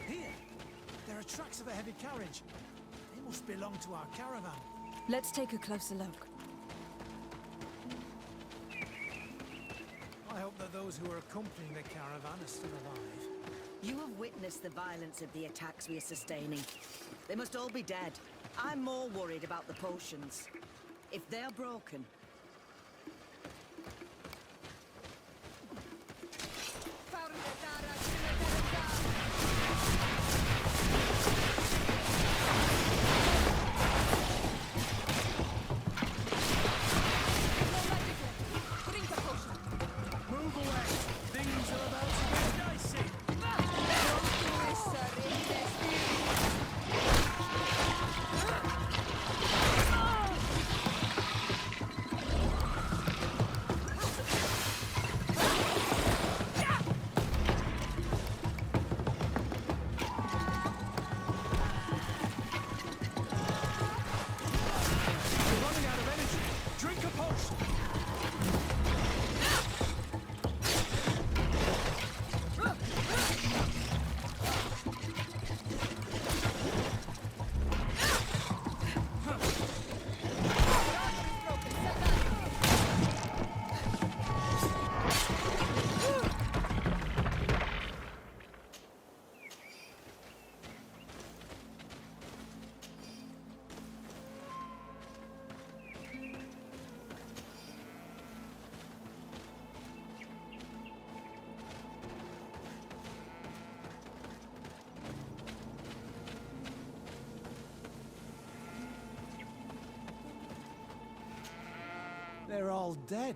Here! There are tracks of a heavy carriage. They must belong to our caravan. Let's take a closer look. I hope that those who are accompanying the caravan are still alive. You have witnessed the violence of the attacks we are sustaining. They must all be dead. I'm more worried about the potions. If they're broken... Move away! Things are about to get dicey! You're running out of energy! Drink a potion! They're all dead.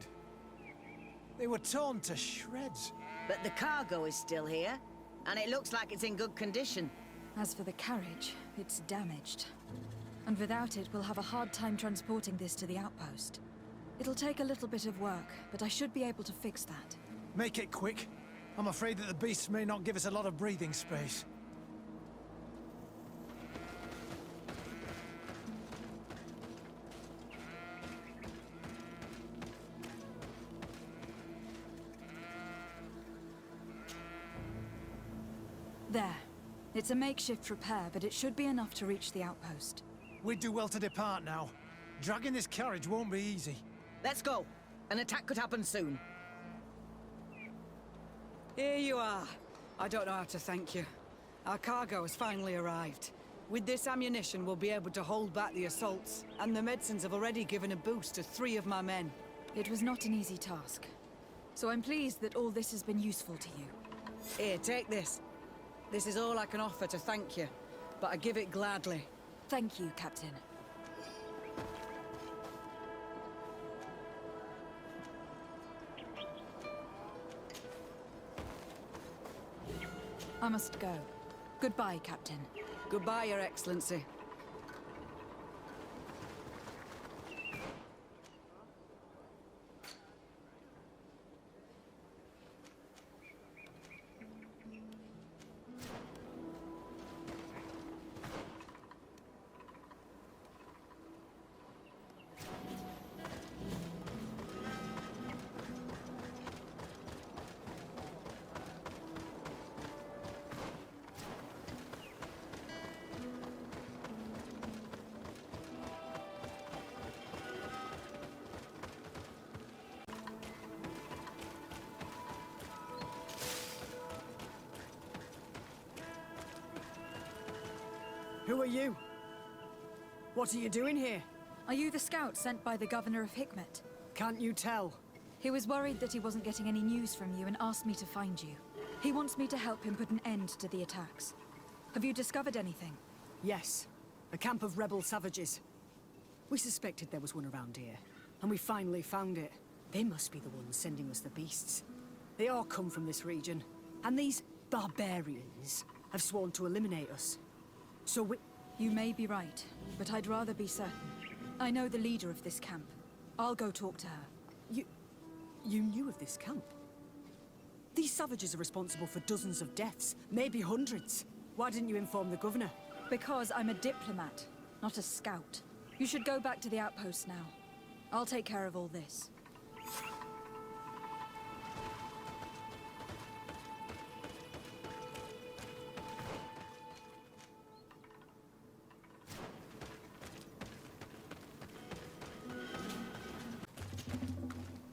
They were torn to shreds. But the cargo is still here, and it looks like it's in good condition. As for the carriage, it's damaged. And without it, we'll have a hard time transporting this to the outpost. It'll take a little bit of work, but I should be able to fix that. Make it quick. I'm afraid that the beasts may not give us a lot of breathing space. There. It's a makeshift repair, but it should be enough to reach the outpost. We'd do well to depart now. Dragging this carriage won't be easy. Let's go. An attack could happen soon. Here you are. I don't know how to thank you. Our cargo has finally arrived. With this ammunition, we'll be able to hold back the assaults, and the medicines have already given a boost to 3 of my men. It was not an easy task. So I'm pleased that all this has been useful to you. Here, take this. This is all I can offer to thank you, but I give it gladly. Thank you, Captain. I must go. Goodbye, Captain. Goodbye, Your Excellency. Who are you? What are you doing here? Are you the scout sent by the governor of Hikmet? Can't you tell? He was worried that he wasn't getting any news from you and asked me to find you. He wants me to help him put an end to the attacks. Have you discovered anything? Yes. A camp of rebel savages. We suspected there was one around here, and we finally found it. They must be the ones sending us the beasts. They all come from this region, and these barbarians have sworn to eliminate us. So we... You may be right, but I'd rather be certain. I know the leader of this camp. I'll go talk to her. You knew of this camp? These savages are responsible for dozens of deaths, maybe hundreds. Why didn't you inform the governor? Because I'm a diplomat, not a scout. You should go back to the outpost now. I'll take care of all this.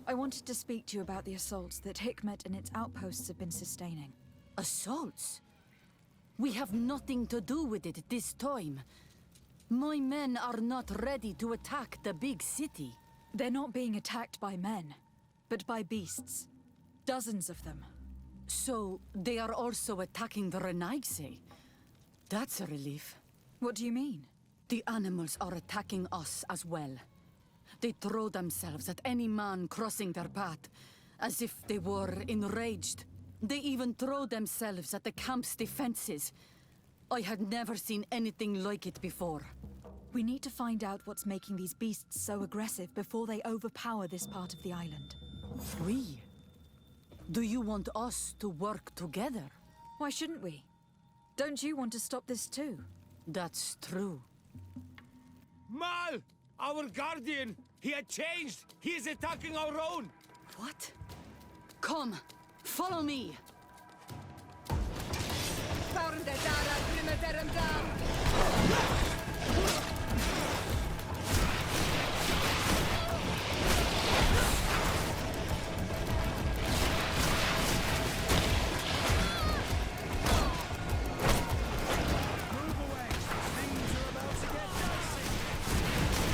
I wanted to speak to you about the assaults that Hikmet and its outposts have been sustaining. Assaults? We have nothing to do with it this time. My men are not ready to attack the big city. They're not being attacked by men, but by beasts. Dozens of them. So, they are also attacking the Renaigse. That's a relief. What do you mean? The animals are attacking us as well. They throw themselves at any man crossing their path, as if they were enraged. They even throw themselves at the camp's defenses. I had never seen anything like it before. We need to find out what's making these beasts so aggressive before they overpower this part of the island. We? Do you want us to work together? Why shouldn't we? Don't you want to stop this too? That's true. Mal! Our guardian! He had changed! He is attacking our own! What? Come! Follow me! Move away. Things are about to get dicey.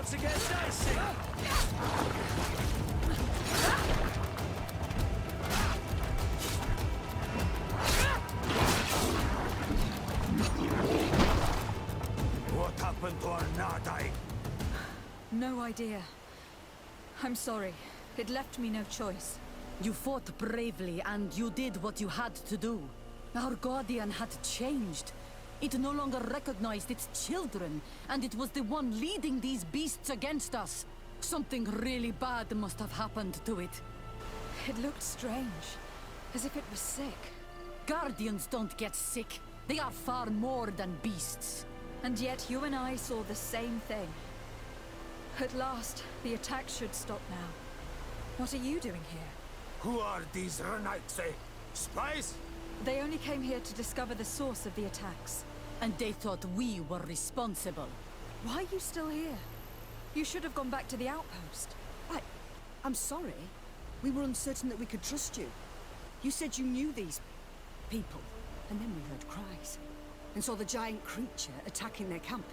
odds against icing! What happened to our Nadai? No idea. I'm sorry. It left me no choice. You fought bravely, and you did what you had to do. Our Guardian had changed. It no longer recognized its children, and it was the one leading these beasts against us. Something really bad must have happened to it. It looked strange. As if it was sick. Guardians don't get sick. They are far more than beasts. And yet you and I saw the same thing. At last, the attack should stop now. What are you doing here? Who are these Renaitse? Spies? They only came here to discover the source of the attacks. And they thought we were responsible. Why are you still here? You should have gone back to the outpost. I'm sorry. We were uncertain that we could trust you. You said you knew these people, and then we heard cries, and saw the giant creature attacking their camp.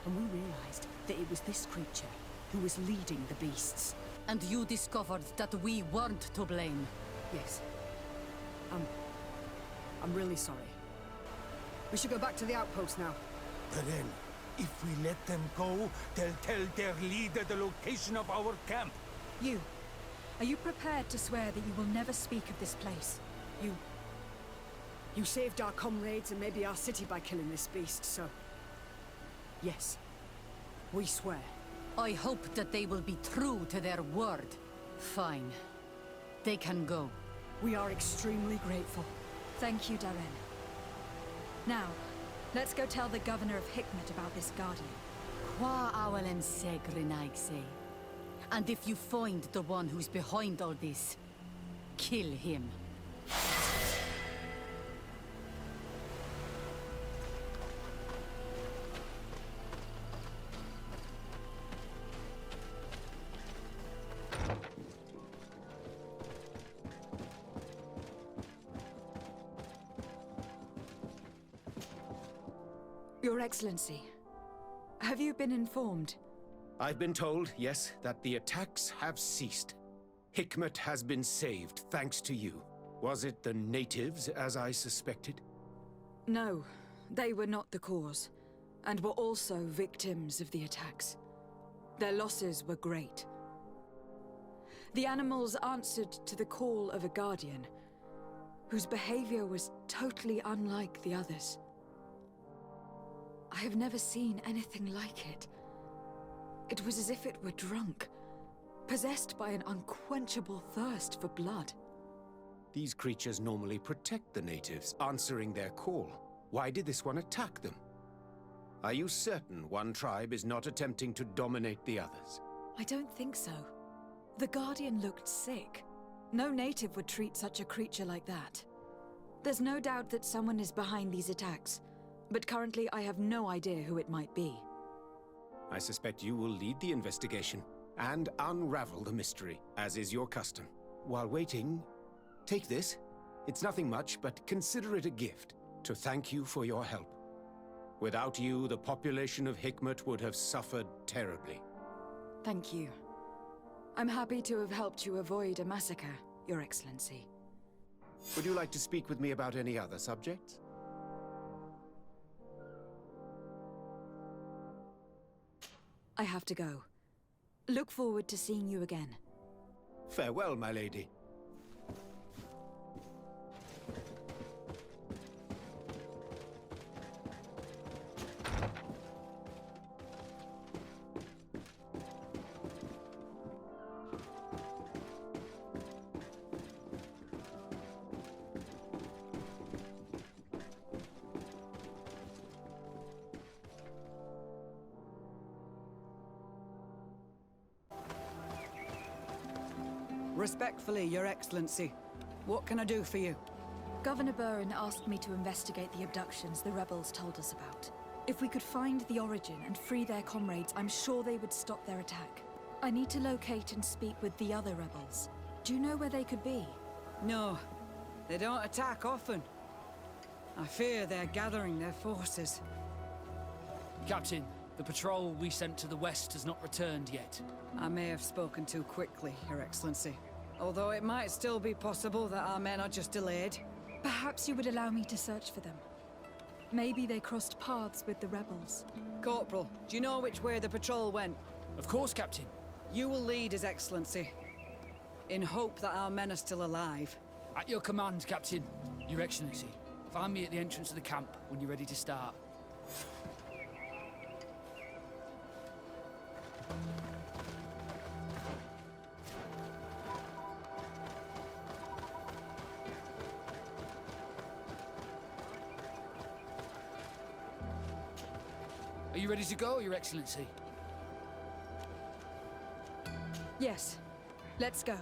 And we realized that it was this creature who was leading the beasts. And you discovered that we weren't to blame. Yes. I'm really sorry. We should go back to the outpost now. Then, if we let them go, they'll tell their leader the location of our camp. You. Are you prepared to swear that you will never speak of this place? You saved our comrades and maybe our city by killing this beast, so... Yes. We swear. I hope that they will be true to their word. Fine. They can go. We are extremely grateful. Thank you, Darren. Now, let's go tell the governor of Hikmet about this Guardian. Qua awalen segrenaigse. And if you find the one who's behind all this, kill him. Your Excellency, have you been informed? I've been told, yes, that the attacks have ceased. Hikmet has been saved, thanks to you. Was it the natives, as I suspected? No, they were not the cause, and were also victims of the attacks. Their losses were great. The animals answered to the call of a guardian, whose behavior was totally unlike the others. I have never seen anything like it. It was as if it were drunk, possessed by an unquenchable thirst for blood. These creatures normally protect the natives, answering their call. Why did this one attack them? Are you certain one tribe is not attempting to dominate the others? I don't think so. The Guardian looked sick. No native would treat such a creature like that. There's no doubt that someone is behind these attacks, but currently I have no idea who it might be. I suspect you will lead the investigation and unravel the mystery, as is your custom. While waiting, take this. It's nothing much, but consider it a gift to thank you for your help. Without you, the population of Hikmet would have suffered terribly. Thank you. I'm happy to have helped you avoid a massacre, Your Excellency. Would you like to speak with me about any other subjects? I have to go. Look forward to seeing you again. Farewell, my lady. Respectfully, Your Excellency. What can I do for you? Governor Burren asked me to investigate the abductions the rebels told us about. If we could find the origin and free their comrades, I'm sure they would stop their attack. I need to locate and speak with the other rebels. Do you know where they could be? No, they don't attack often. I fear they're gathering their forces. Captain, The patrol we sent to the west has not returned yet. I may have spoken too quickly, Your Excellency. Although it might still be possible that our men are just delayed. Perhaps you would allow me to search for them. Maybe they crossed paths with the rebels. Corporal, do you know which way the patrol went? Of course, Captain. You will lead, His Excellency. In hope that our men are still alive. At your command, Captain. Your Excellency. Find me at the entrance of the camp when you're ready to start. Are you ready to go, Your Excellency? Yes. Let's go.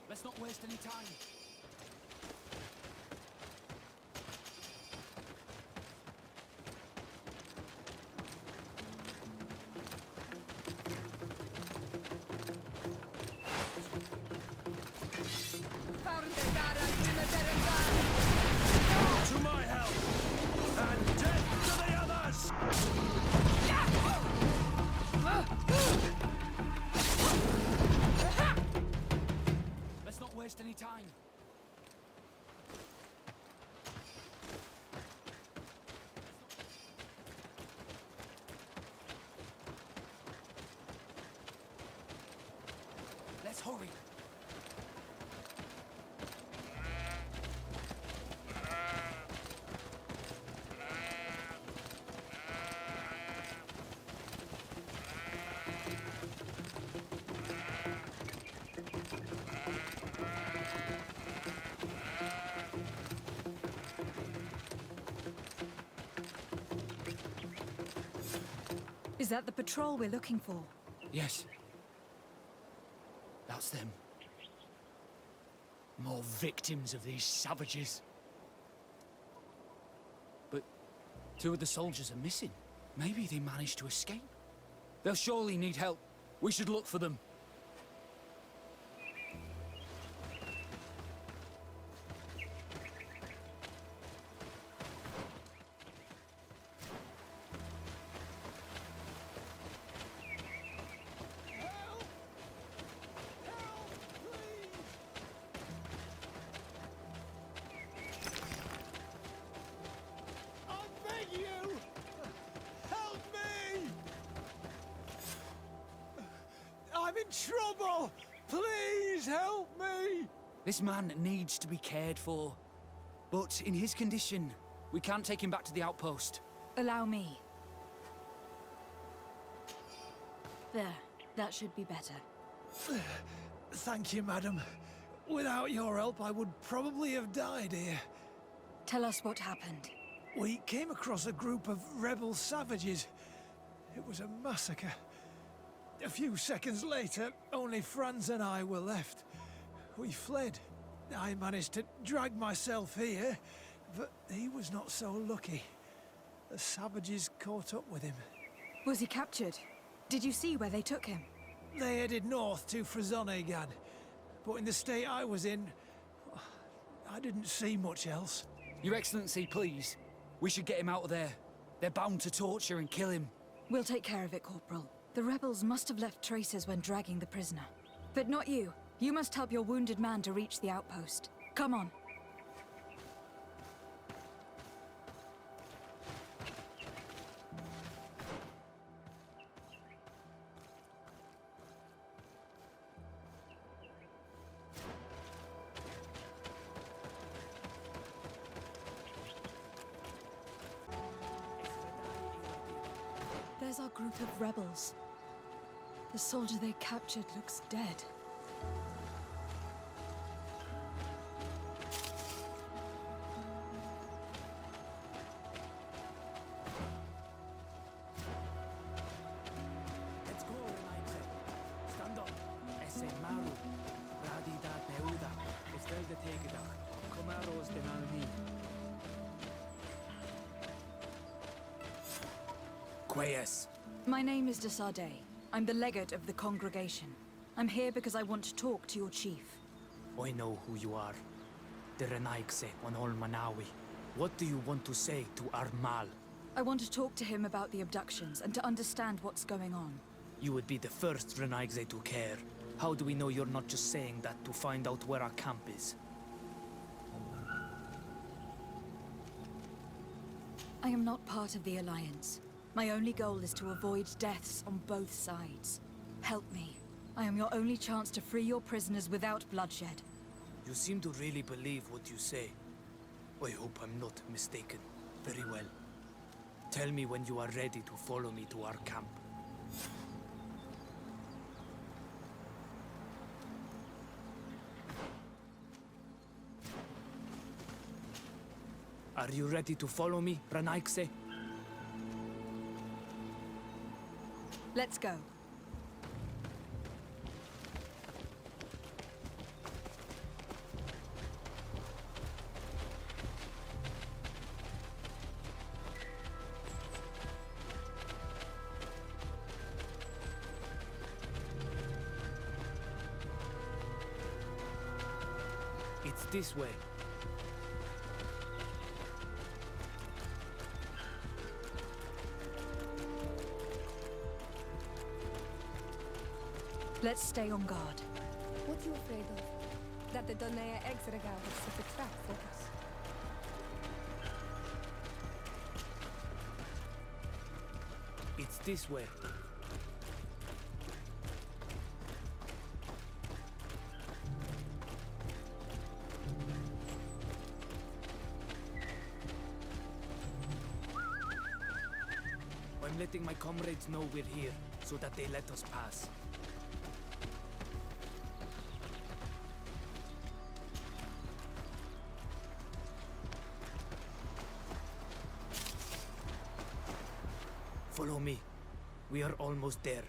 Let's not waste any time. To my help! And death to the others! Let's not waste any time. Let's hurry. Is that the patrol we're looking for? Yes. That's them. More victims of these savages. But two of the soldiers are missing. Maybe they managed to escape. They'll surely need help. We should look for them. I'm in trouble! Please help me! This man needs to be cared for. But in his condition, we can't take him back to the outpost. Allow me. There. That should be better. Thank you, madam. Without your help, I would probably have died here. Tell us what happened. We came across a group of rebel savages. It was a massacre. A few seconds later, only Franz and I were left. We fled. I managed to drag myself here, but he was not so lucky. The savages caught up with him. Was he captured? Did you see where they took him? They headed north to Frazonegan, but in the state I was in, I didn't see much else. Your Excellency, please. We should get him out of there. They're bound to torture and kill him. We'll take care of it, Corporal. The rebels must have left traces when dragging the prisoner. But not you. You must help your wounded man to reach the outpost. Come on. There's our group of rebels. The soldier they captured looks dead. Quayes. My name is Desarde. I'm the legate of the congregation. I'm here because I want to talk to your chief. I know who you are. The Renaigse on Ol Manawi. What do you want to say to Armal? I want to talk to him about the abductions and to understand what's going on. You would be the first Renaigse to care. How do we know you're not just saying that to find out where our camp is? I am not part of the Alliance. My only goal is to avoid deaths on both sides. Help me. I am your only chance to free your prisoners without bloodshed. You seem to really believe what you say. I hope I'm not mistaken. Very well. Tell me when you are ready to follow me to our camp. Are you ready to follow me, Renaigse? Let's go. It's this way. Let's stay on guard. What are you afraid of? That the Donea Exregal will set a trap for us. It's this way. I'm letting my comrades know we're here, so that they let us pass. Follow me. We are almost there.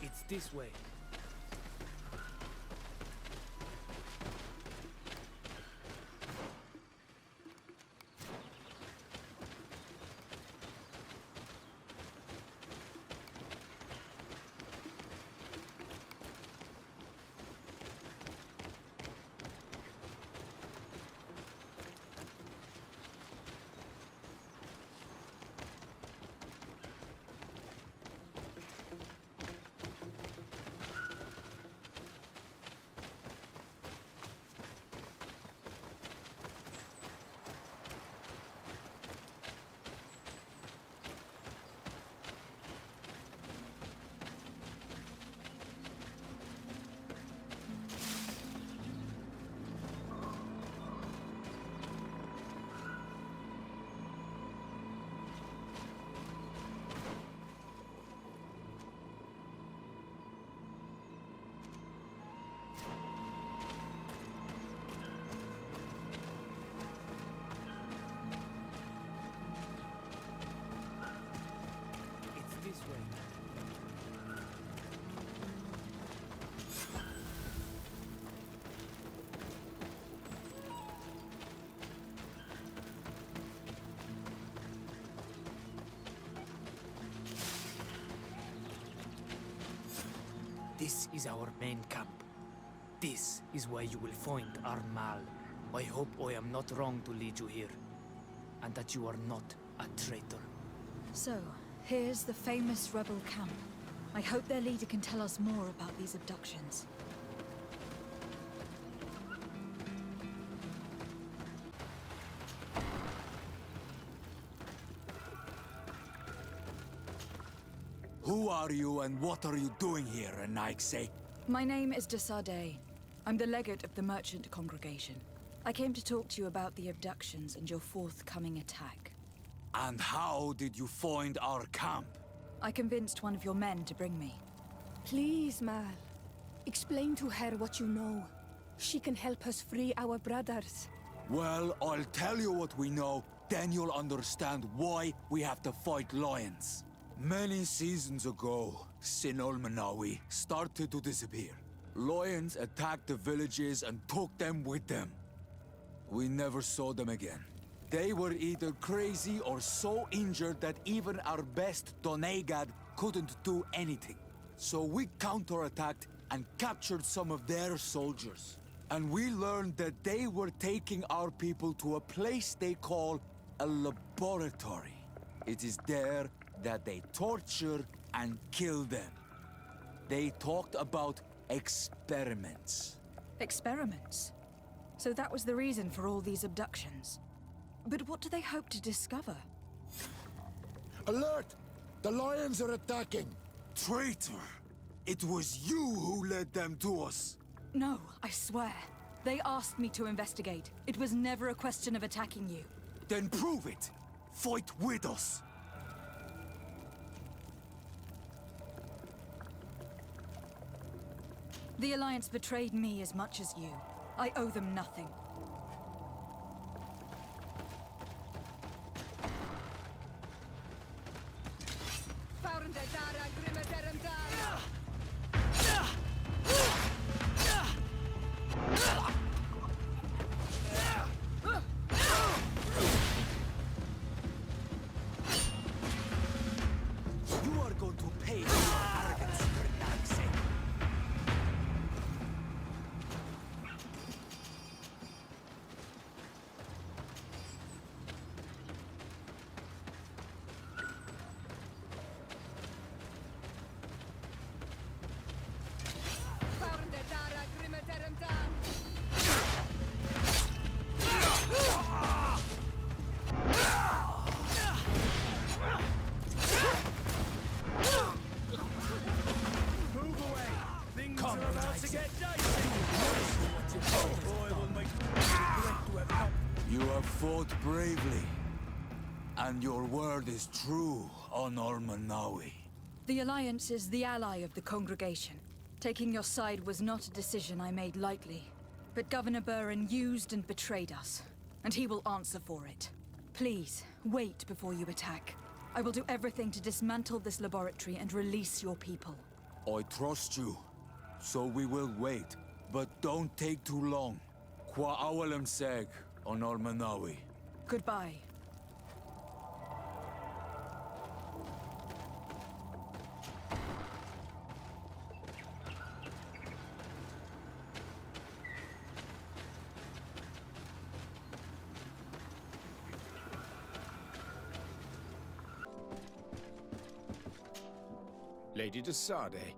It's this way. This way. This is our main camp. This is where you will find Armal. I hope I am not wrong to lead you here, and that you are not a traitor. So, here's the famous rebel camp. I hope their leader can tell us more about these abductions. Who are you and what are you doing here, Renaigse? My name is Desarde. I'm the legate of the merchant congregation. I came to talk to you about the abductions and your forthcoming attack. And how did you find our camp? I convinced one of your men to bring me. Please, Mal. Explain to her what you know. She can help us free our brothers. Well, I'll tell you what we know, then you'll understand why we have to fight lions. Many seasons ago, Sin Olmanawi started to disappear. Lions attacked the villages and took them with them. We never saw them again. They were either crazy or so injured that even our best Doneigad couldn't do anything. So we counterattacked and captured some of their soldiers. And we learned that they were taking our people to a place they call a laboratory. It is there that they torture and kill them. They talked about experiments. Experiments? So that was the reason for all these abductions. But what do they hope to discover? Alert! The lions are attacking! Traitor! It was you who led them to us! No, I swear. They asked me to investigate. It was never a question of attacking you. Then prove it! Fight with us! The Alliance betrayed me as much as you. I owe them nothing. You are going to pay for your arrogance, Naxi. You have fought bravely, and your word is true on Olmanawi. The Alliance is the ally of the Congregation. Taking your side was not a decision I made lightly. But Governor Buren used and betrayed us, and he will answer for it. Please, wait before you attack. I will do everything to dismantle this laboratory and release your people. I trust you, so we will wait, but don't take too long. Qua awalem seg on Olmanawi. Goodbye. Lady de Sardet,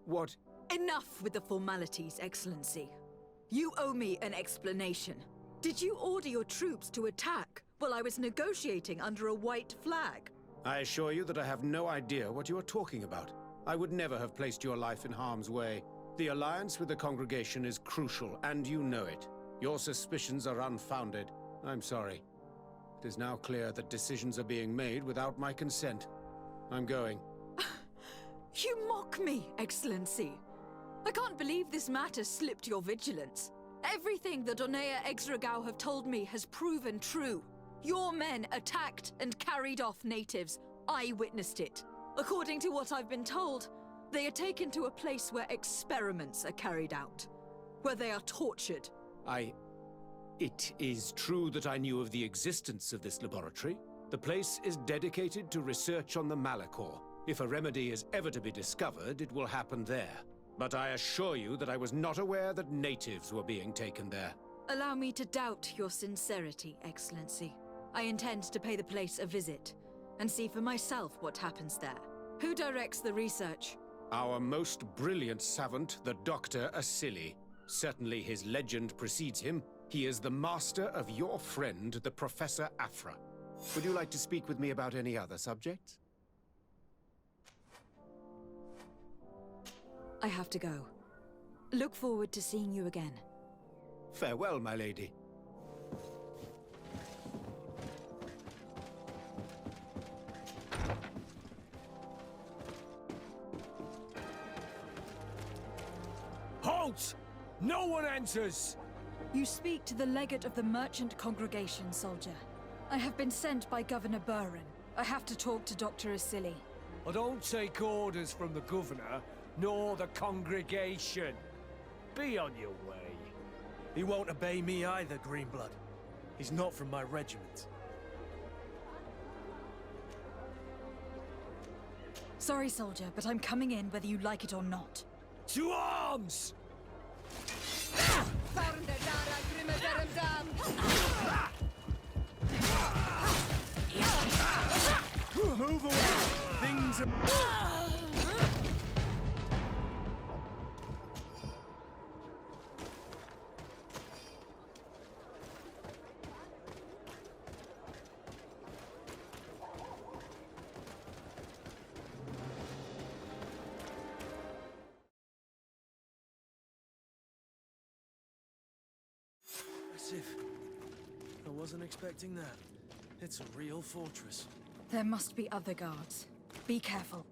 what... Enough with the formalities, Excellency. You owe me an explanation. Did you order your troops to attack while I was negotiating under a white flag? I assure you that I have no idea what you are talking about. I would never have placed your life in harm's way. The alliance with the Congregation is crucial, and you know it. Your suspicions are unfounded. I'm sorry. It is now clear that decisions are being made without my consent. I'm going. You mock me, Excellency. I can't believe this matter slipped your vigilance. Everything the Donea Exregao have told me has proven true. Your men attacked and carried off natives. I witnessed it. According to what I've been told, they are taken to a place where experiments are carried out. Where they are tortured. It is true that I knew of the existence of this laboratory. The place is dedicated to research on the Malachor. If a remedy is ever to be discovered, it will happen there. But I assure you that I was not aware that natives were being taken there. Allow me to doubt your sincerity, Excellency. I intend to pay the place a visit, and see for myself what happens there. Who directs the research? Our most brilliant savant, the Dr. Asili. Certainly his legend precedes him. He is the master of your friend, the Professor Afra. Would you like to speak with me about any other subjects? I have to go. Look forward to seeing you again. Farewell, my lady. Halt! No one enters! You speak to the legate of the merchant congregation, soldier. I have been sent by Governor Burren. I have to talk to Dr. Asili. I don't take orders from the governor, nor the congregation. Be on your way. He won't obey me either, Greenblood. He's not from my regiment. Sorry, soldier, but I'm coming in whether you like it or not. To arms! Move away! Things are... As if... I wasn't expecting that. It's a real fortress. There must be other guards. Be careful.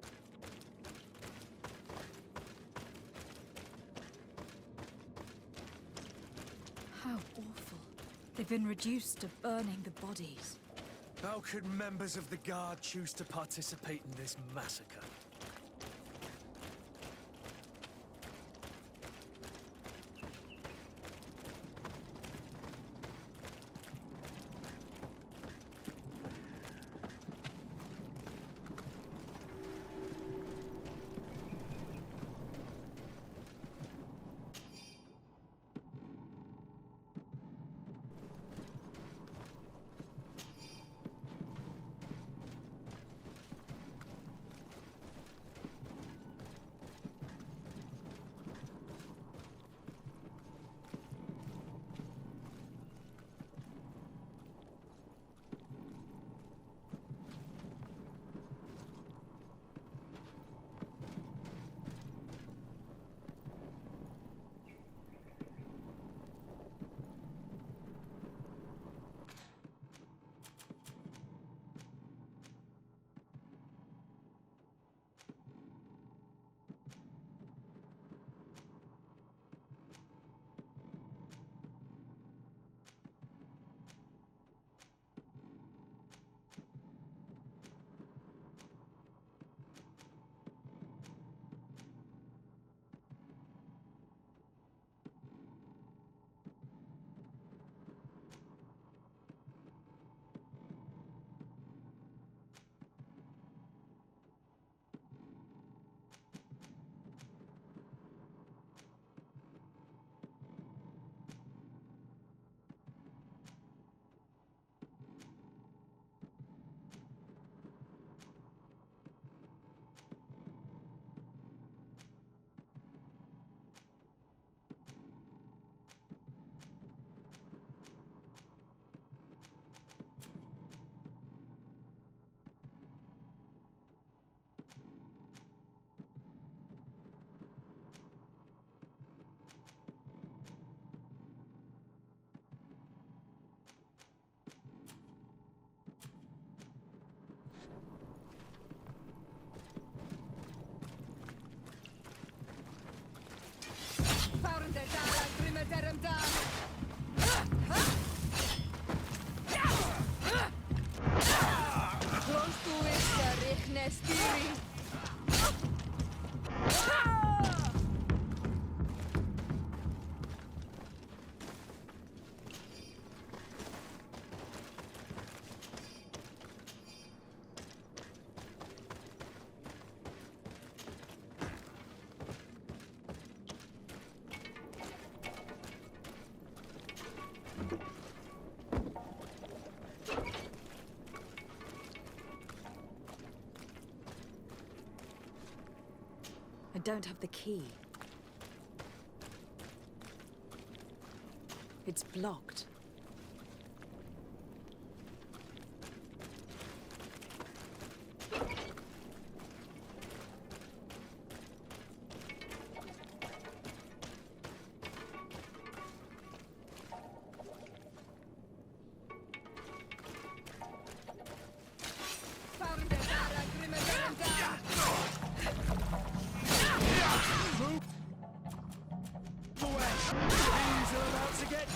How awful. They've been reduced to burning the bodies. How could members of the Guard choose to participate in this massacre? I don't have the key. It's blocked. Things are about to get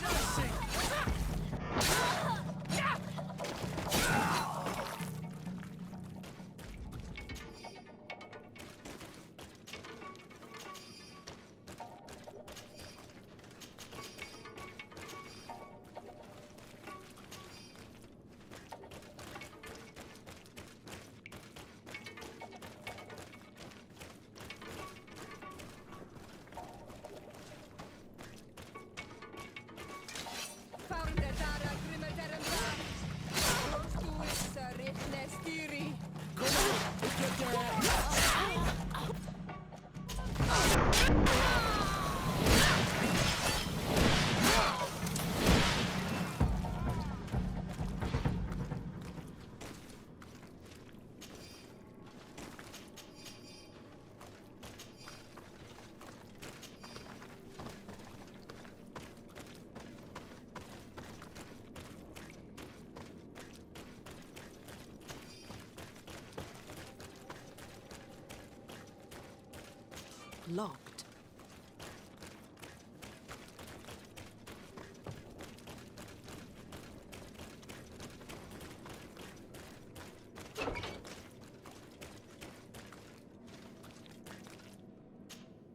Locked.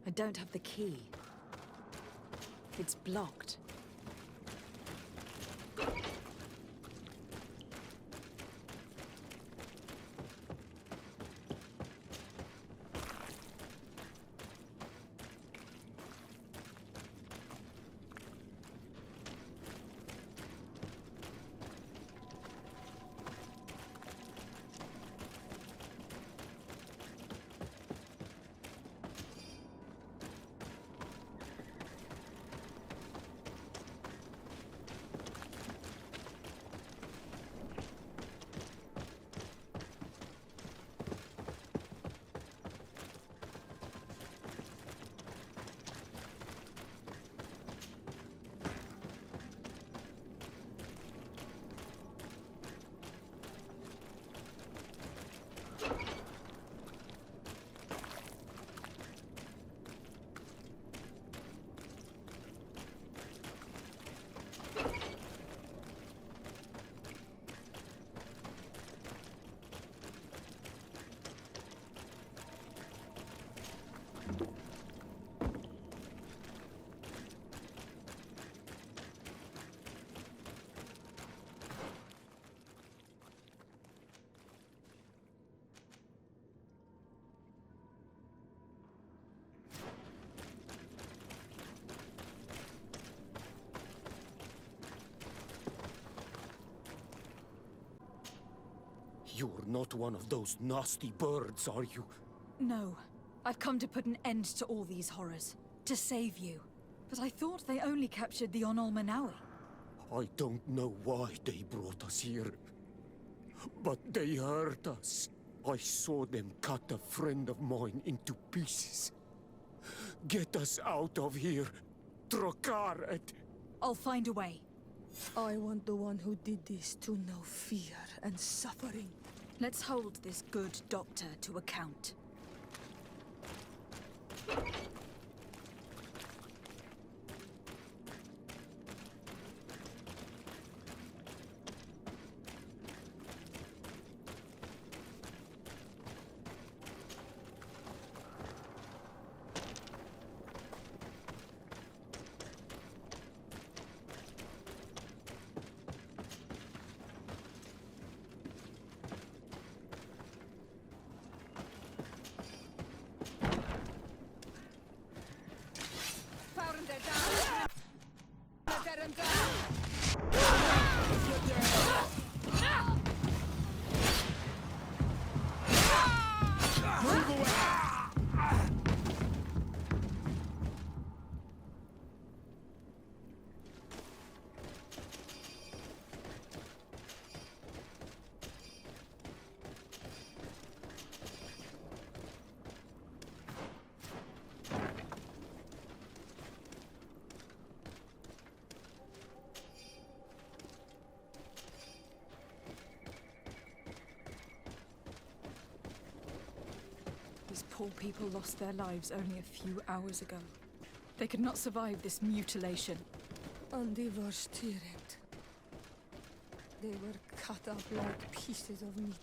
I don't have the key. It's blocked. You're not one of those nasty birds, are you? No. I've come to put an end to all these horrors. To save you. But I thought they only captured the Onol Manawi. I don't know why they brought us here. But they hurt us. I saw them cut a friend of mine into pieces. Get us out of here, Trokaret! I'll find a way. I want the one who did this to know fear and suffering. Let's hold this good doctor to account. These poor people lost their lives only a few hours ago. They could not survive this mutilation. And they were steered. They were cut up like pieces of meat.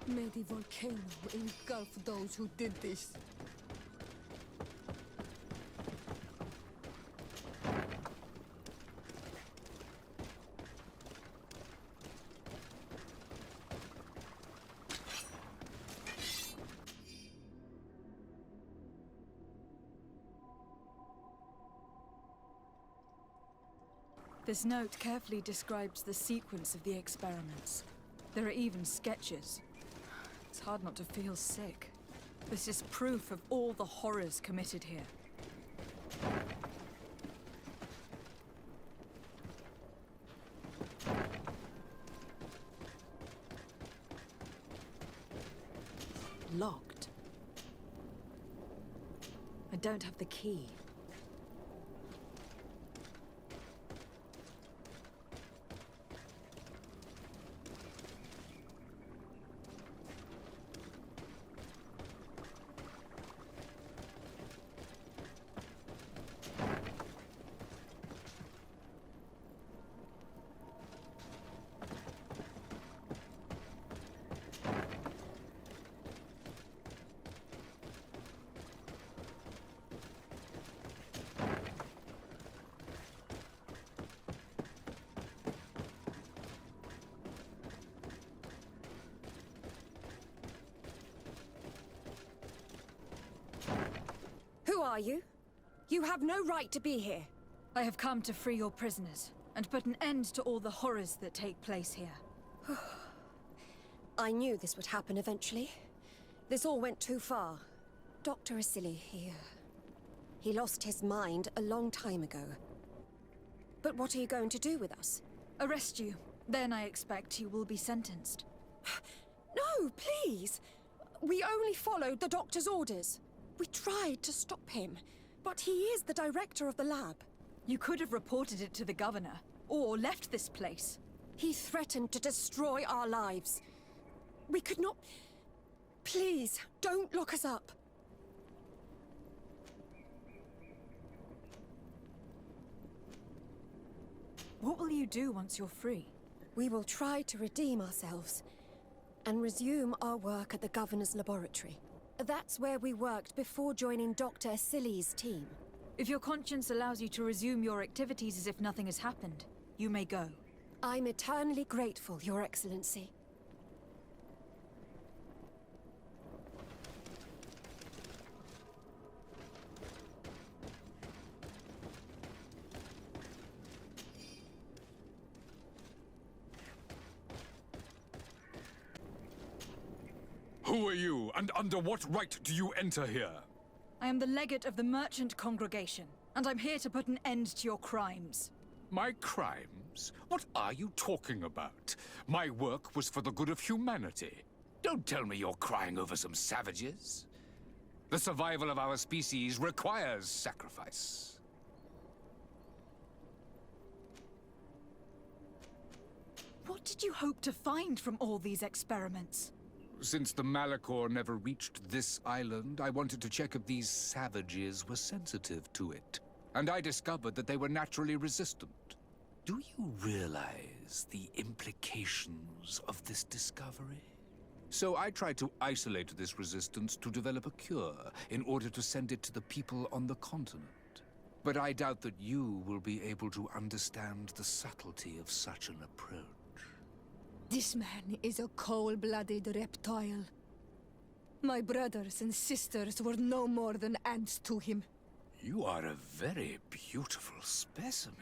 May the volcano engulf those who did this. This note carefully describes the sequence of the experiments. There are even sketches. It's hard not to feel sick. This is proof of all the horrors committed here. Locked. I don't have the key. Who are you? You have no right to be here. I have come to free your prisoners, and put an end to all the horrors that take place here. I knew this would happen eventually. This all went too far. Dr. Asili, he lost his mind a long time ago. But what are you going to do with us? Arrest you. Then I expect you will be sentenced. No, please! We only followed the doctor's orders. We tried to stop him, but he is the director of the lab. You could have reported it to the governor, or left this place. He threatened to destroy our lives. We could not... Please, don't lock us up. What will you do once you're free? We will try to redeem ourselves and resume our work at the governor's laboratory. That's where we worked before joining Dr. Asili's team. If your conscience allows you to resume your activities as if nothing has happened, you may go. I'm eternally grateful, Your Excellency. Who are you, and under what right do you enter here? I am the legate of the merchant congregation, and I'm here to put an end to your crimes. My crimes? What are you talking about? My work was for the good of humanity. Don't tell me you're crying over some savages. The survival of our species requires sacrifice. What did you hope to find from all these experiments? Since the Malachor never reached this island, I wanted to check if these savages were sensitive to it. And I discovered that they were naturally resistant. Do you realize the implications of this discovery? So I tried to isolate this resistance to develop a cure in order to send it to the people on the continent. But I doubt that you will be able to understand the subtlety of such an approach. This man is a cold-blooded reptile. My brothers and sisters were no more than ants to him. You are a very beautiful specimen.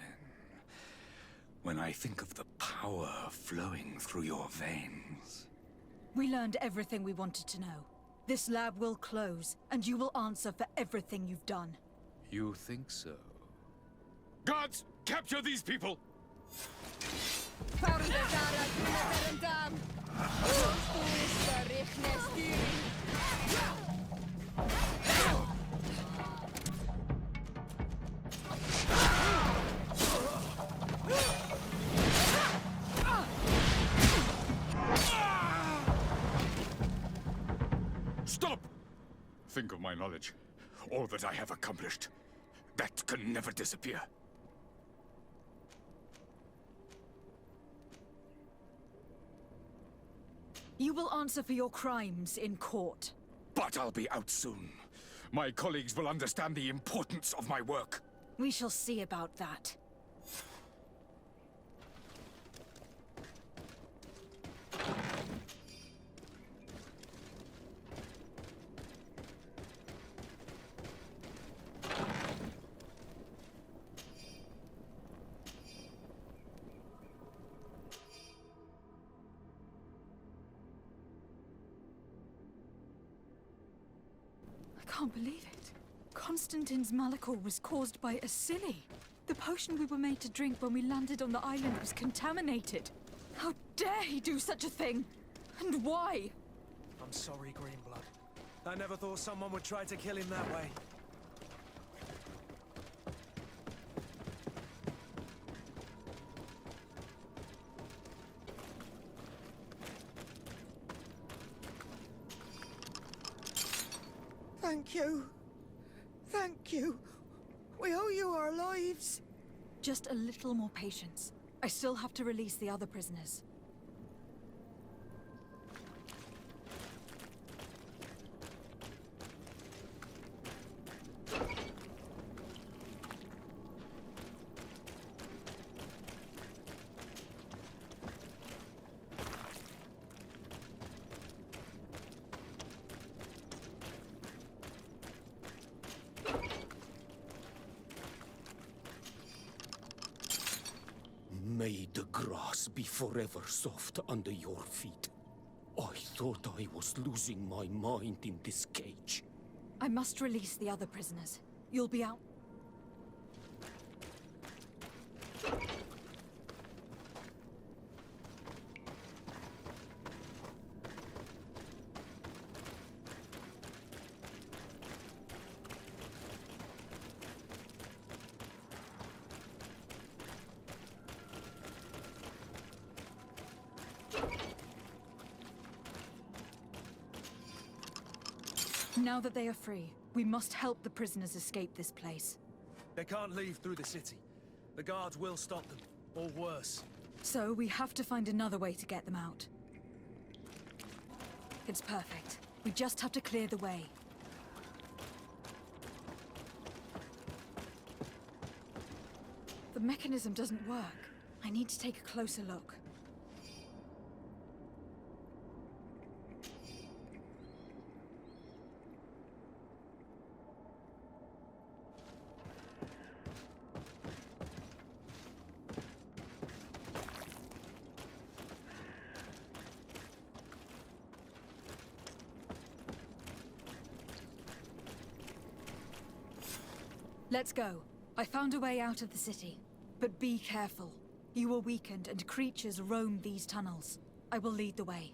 When I think of the power flowing through your veins... We learned everything we wanted to know. This lab will close, and you will answer for everything you've done. You think so? Guards! Capture these people! Stop! Think of my knowledge. All that I have accomplished. That can never disappear. You will answer for your crimes in court. But I'll be out soon. My colleagues will understand the importance of my work. We shall see about that. I can't believe it. Constantine's malachor was caused by a silly. The potion we were made to drink when we landed on the island was contaminated. How dare he do such a thing? And why? I'm sorry, Greenblood. I never thought someone would try to kill him that way. Thank you. Thank you. We owe you our lives. Just a little more patience. I still have to release the other prisoners. May the grass be forever soft under your feet. I thought I was losing my mind in this cage. I must release the other prisoners. You'll be out. Now that they are free, we must help the prisoners escape this place. They can't leave through the city. The guards will stop them, or worse. So we have to find another way to get them out. It's perfect. We just have to clear the way. The mechanism doesn't work. I need to take a closer look. Let's go. I found a way out of the city. But be careful. You are weakened and creatures roam these tunnels. I will lead the way.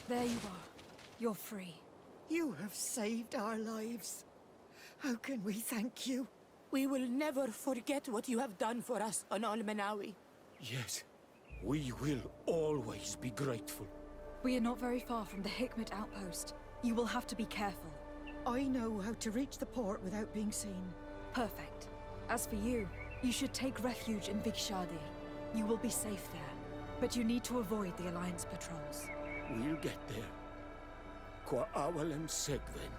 There you are. You're free. You have saved our lives. How can we thank you? We will never forget what you have done for us on Almenawi. Yes, we will always be grateful. We are not very far from the Hikmet outpost. You will have to be careful. I know how to reach the port without being seen. Perfect. As for you, you should take refuge in Vikshadi. You will be safe there. But you need to avoid the Alliance patrols. We'll get there. Qua awalem segven.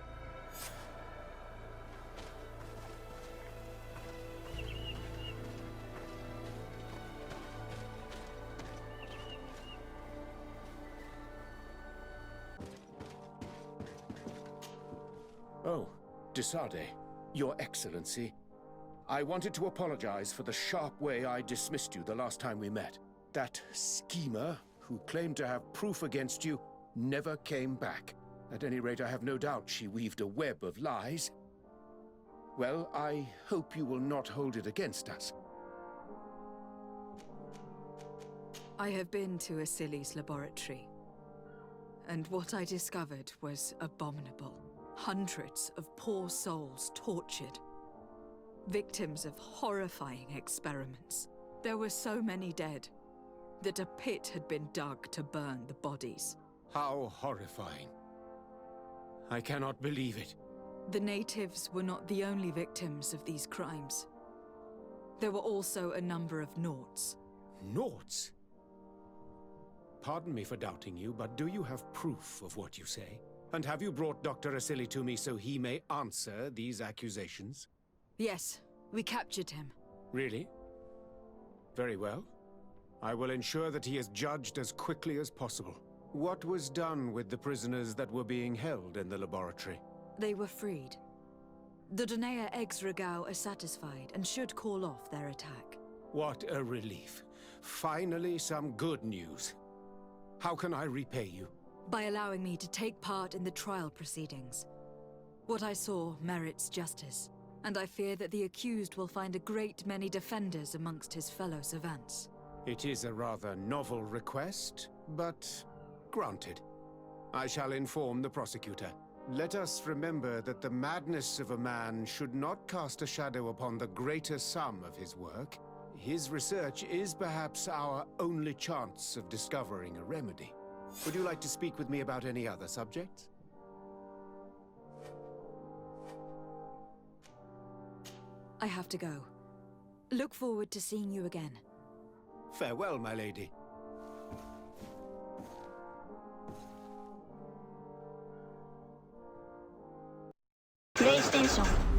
Oh, Desade, Your Excellency. I wanted to apologize for the sharp way I dismissed you the last time we met. That schemer who claimed to have proof against you never came back. At any rate, I have no doubt she weaved a web of lies. Well, I hope you will not hold it against us. I have been to Asili's laboratory, and what I discovered was abominable. Hundreds of poor souls tortured, victims of horrifying experiments. There were so many dead that a pit had been dug to burn the bodies. How horrifying. I cannot believe it. The natives were not the only victims of these crimes. There were also a number of Nauts. Nauts? Pardon me for doubting you, but do you have proof of what you say? And have you brought Dr. Asili to me so he may answer these accusations? Yes, we captured him. Really? Very well. I will ensure that he is judged as quickly as possible. What was done with the prisoners that were being held in the laboratory? They were freed. The Donea Exregao are satisfied and should call off their attack. What a relief. Finally, some good news. How can I repay you? By allowing me to take part in the trial proceedings. What I saw merits justice, and I fear that the accused will find a great many defenders amongst his fellow savants. It is a rather novel request, but granted. I shall inform the prosecutor. Let us remember that the madness of a man should not cast a shadow upon the greater sum of his work. His research is perhaps our only chance of discovering a remedy. Would you like to speak with me about any other subjects? I have to go. Look forward to seeing you again. Farewell, my lady. PlayStation